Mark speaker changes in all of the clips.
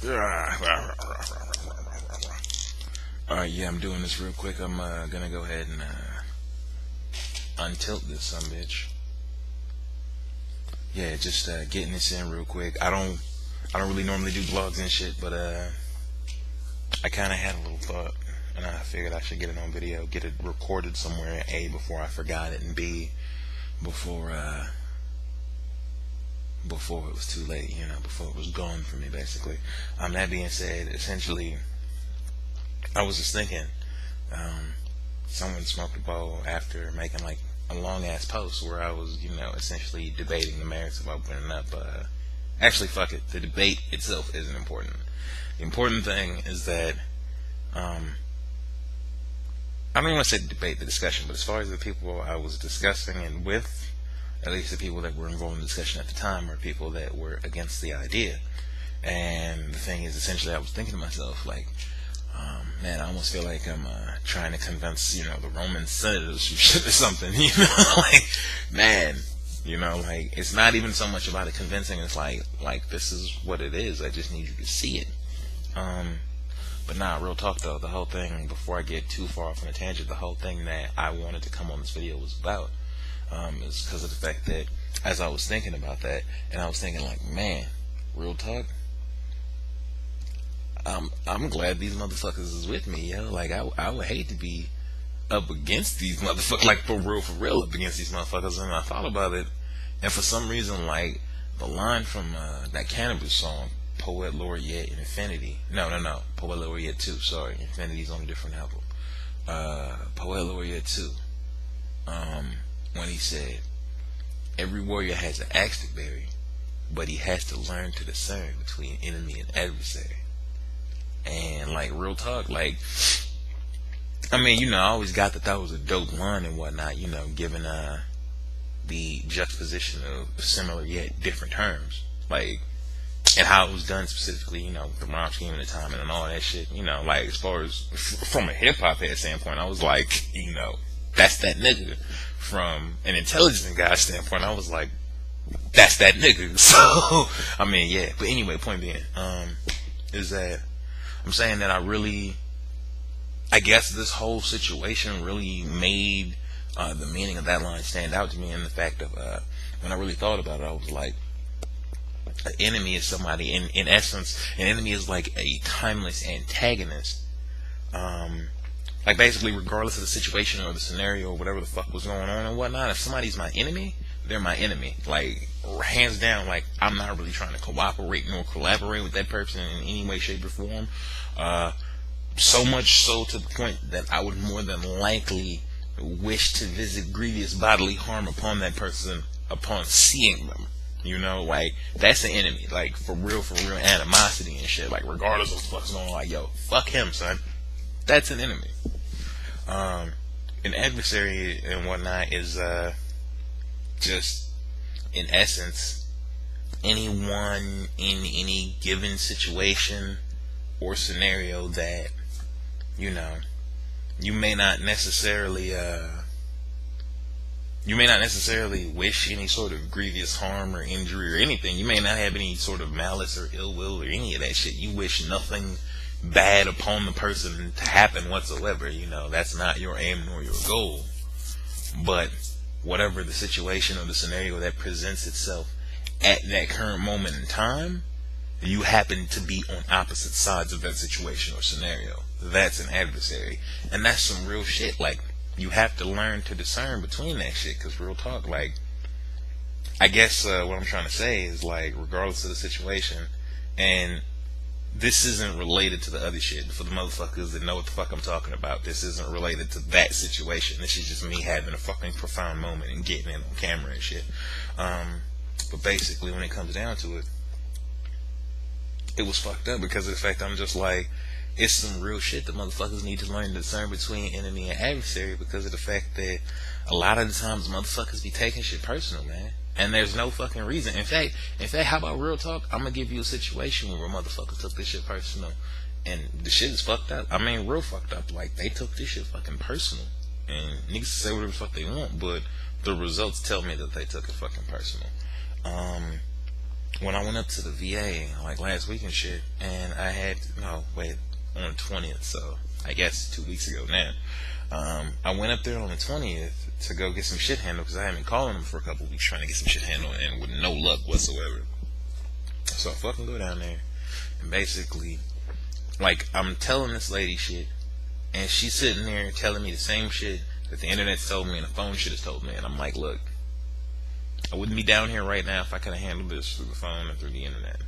Speaker 1: Alright, yeah, I'm doing this real quick. I'm gonna go ahead and untilt this sumbitch. Yeah, just getting this in real quick. I don't really normally do vlogs and shit, but I kind of had a little thought, and I figured I should get it on video, get it recorded somewhere. A, before I forgot it, and B, before it was too late, before it was gone for me, basically. That being said, essentially, I was just thinking, someone smoked a bowl after making like a long ass post where I was, essentially debating the merits of opening up. Actually, fuck it. The debate itself isn't important. The important thing is that, I don't even want to say the debate, the discussion, but as far as the people I was discussing and with, at least the people that were involved in the discussion at the time, are people that were against the idea. And the thing is, essentially, I was thinking to myself, like, man, I almost feel like I'm trying to convince, the Roman senators or something, like, man, like, it's not even so much about it convincing. It's like this is what it is. I just need you to see it. But nah, real talk though, the whole thing, before I get too far off on a tangent, the whole thing that I wanted to come on this video was about, is because of the fact that, as I was thinking about that, and I was thinking like, man, real talk, I'm glad these motherfuckers is with me, yo. Like, I would hate to be up against these motherfuckers, like, for real, up against these motherfuckers. And I thought about it, and for some reason, like, the line from that Cannabis song, Poet Laureate and Infinity, no, Poet Laureate 2, sorry, Infinity's on a different album, Poet Laureate 2, when he said, every warrior has an axe to bury, but he has to learn to discern between enemy and adversary. And, like, real talk, like, I mean, I always got that was a dope line and whatnot, given the juxtaposition of similar yet different terms, like, and how it was done specifically, with the rhyme scheme at the time and all that shit, like, as far as from a hip-hop head standpoint, I was like, that's that nigga. From an intelligent guy standpoint, I was like, that's that nigga. So, I mean, yeah, but anyway, point being, is that I'm saying that I guess this whole situation really made the meaning of that line stand out to me, in the fact of, when I really thought about it, I was like, an enemy is somebody, in essence, an enemy is like a timeless antagonist. Like, basically, regardless of the situation or the scenario or whatever the fuck was going on and whatnot, if somebody's my enemy, they're my enemy. Like, hands down, like, I'm not really trying to cooperate nor collaborate with that person in any way, shape, or form. So much so to the point that I would more than likely wish to visit grievous bodily harm upon that person upon seeing them. Like, that's an enemy. Like, for real, animosity and shit. Like, regardless of what the fuck's going on, like, yo, fuck him, son. That's an enemy. An adversary and whatnot is, just, in essence, anyone in any given situation or scenario that, you may not necessarily wish any sort of grievous harm or injury or anything. You may not have any sort of malice or ill will or any of that shit. You wish nothing bad upon the person to happen whatsoever. That's not your aim nor your goal. But whatever the situation or the scenario that presents itself at that current moment in time, you happen to be on opposite sides of that situation or scenario. That's an adversary. And that's some real shit. Like, you have to learn to discern between that shit, because real talk, like, I guess what I'm trying to say is, like, regardless of the situation, and this isn't related to the other shit, for the motherfuckers that know what the fuck I'm talking about, this isn't related to that situation. This is just me having a fucking profound moment and getting it on camera and shit. But basically, when it comes down to it, it was fucked up because of the fact I'm just like, it's some real shit that motherfuckers need to learn to discern between enemy and adversary, because of the fact that a lot of the times motherfuckers be taking shit personal, man. And there's no fucking reason. In fact, how about real talk? I'm gonna give you a situation where a motherfucker took this shit personal, and the shit is fucked up. I mean, real fucked up. Like, they took this shit fucking personal, and niggas say whatever the fuck they want, but the results tell me that they took it fucking personal. when I went up to the VA like last week and shit, and I had no wait on the 20th, so I guess 2 weeks ago now. I went up there on the 20th to go get some shit handled because I had been calling them for a couple weeks trying to get some shit handled and with no luck whatsoever. So I fucking go down there and basically, like, I'm telling this lady shit, and she's sitting there telling me the same shit that the internet's told me and the phone shit has told me, and I'm like, look, I wouldn't be down here right now if I could have handled this through the phone and through the internet.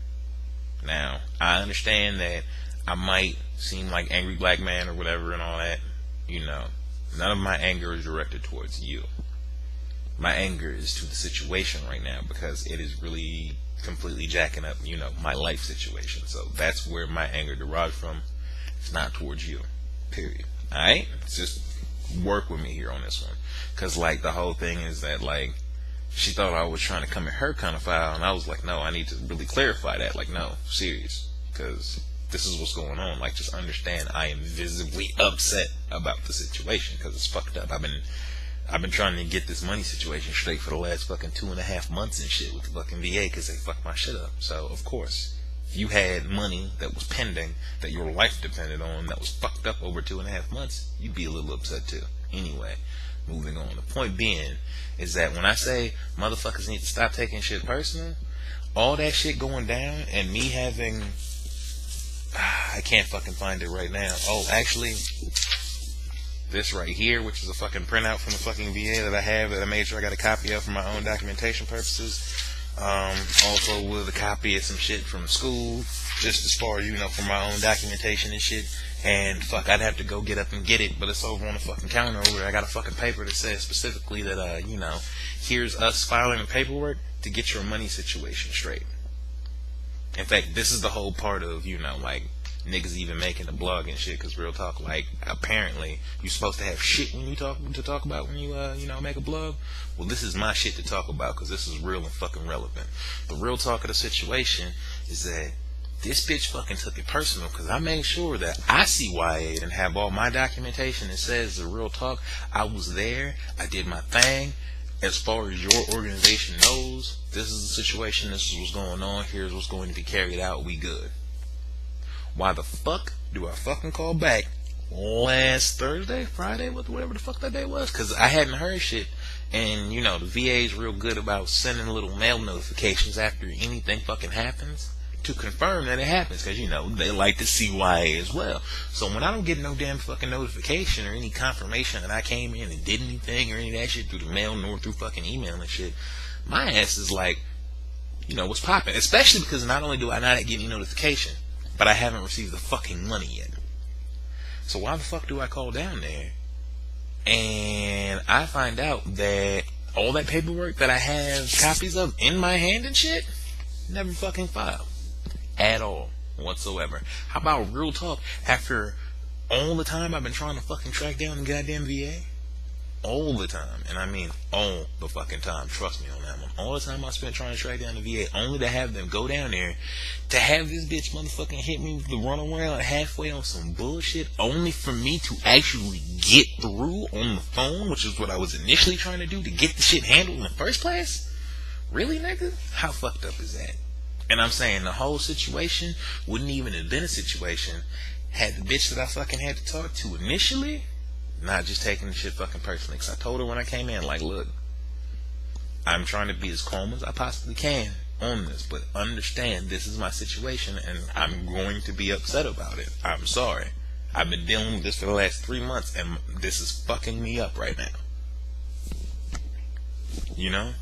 Speaker 1: Now, I understand that I might seem like angry black man or whatever and all that. You know, none of my anger is directed towards you. My anger is to the situation right now because it is really completely jacking up, you know, my life situation. So that's where my anger derives from. It's not towards you. Period. Alright? Just work with me here on this one. Because, like, the whole thing is that, like, she thought I was trying to come at her kind of file, and I was like, no, I need to really clarify that. Like, no, serious. Because this is what's going on. Like, just understand I am visibly upset about the situation because it's fucked up. I've been trying to get this money situation straight for the last fucking 2.5 months and shit with the fucking VA because they fucked my shit up. So, of course, if you had money that was pending, that your life depended on, that was fucked up over 2.5 months, you'd be a little upset too. Anyway, moving on. The point being is that when I say motherfuckers need to stop taking shit personal, all that shit going down and me having... I can't fucking find it right now. Oh, actually, this right here, which is a fucking printout from the fucking VA that I have that I made sure I got a copy of for my own documentation purposes. Also with a copy of some shit from school, just as far as, you know, for my own documentation and shit. And fuck, I'd have to go get up and get it, but it's over on the fucking counter over there. I got a fucking paper that says specifically that, you know, here's us filing the paperwork to get your money situation straight. In fact, this is the whole part of, you know, like, niggas even making a blog and shit, because real talk, like, apparently, you're supposed to have shit when you talk about when you, you know, make a blog. Well, this is my shit to talk about, because this is real and fucking relevant. The real talk of the situation is that this bitch fucking took it personal, because I made sure that I CYA'd and have all my documentation that says the real talk. I was there, I did my thing. As far as your organization knows, this is the situation, this is what's going on, here's what's going to be carried out, we good. Why the fuck do I fucking call back last Thursday, Friday, whatever the fuck that day was? Because I hadn't heard shit. And, you know, the VA's real good about sending little mail notifications after anything fucking happens to confirm that it happens. Because, you know, they like to CYA as well. So when I don't get no damn fucking notification or any confirmation that I came in and did anything or any of that shit through the mail nor through fucking email and shit, my ass is like, you know, what's popping? Especially because not only do I not get any notification, but I haven't received the fucking money yet. So why the fuck do I call down there? And I find out that all that paperwork that I have copies of in my hand and shit, never fucking filed. At all. Whatsoever. How about real talk? After all the time I've been trying to fucking track down the goddamn VA, all the time, and I mean all the fucking time, trust me on that one, all the time I spent trying to track down the VA, only to have them go down there, to have this bitch motherfucking hit me with the runaround halfway on some bullshit, only for me to actually get through on the phone, which is what I was initially trying to do to get the shit handled in the first place? Really, nigga? How fucked up is that? And I'm saying the whole situation wouldn't even have been a situation had the bitch that I fucking had to talk to initially not just taking the shit fucking personally. Because I told her when I came in, like, look, I'm trying to be as calm as I possibly can on this, but understand this is my situation and I'm going to be upset about it. I'm sorry. I've been dealing with this for the last 3 months and this is fucking me up right now. You know?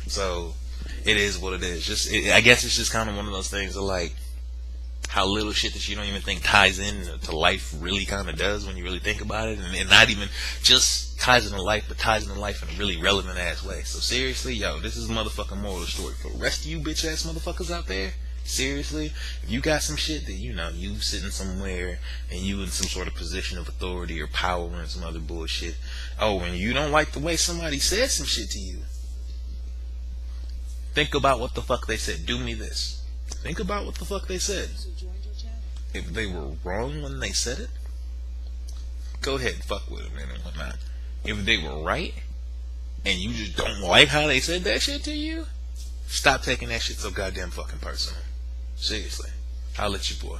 Speaker 1: So it is what it is. I guess it's just kind of one of those things of like how little shit that you don't even think ties in to life really kind of does when you really think about it, and not even just ties into life, but ties into life in a really relevant ass way. So seriously, yo, this is a motherfucking moral of the story for the rest of you bitch ass motherfuckers out there. Seriously, if you got some shit that, you know, you sitting somewhere and you in some sort of position of authority or power and some other bullshit, oh, and you don't like the way somebody said some shit to you, think about what the fuck they said. Do me this. Think about what the fuck they said. If they were wrong when they said it, go ahead and fuck with them and whatnot. If they were right, and you just don't like how they said that shit to you, Stop taking that shit so goddamn fucking personal. Seriously. I'll let you boy.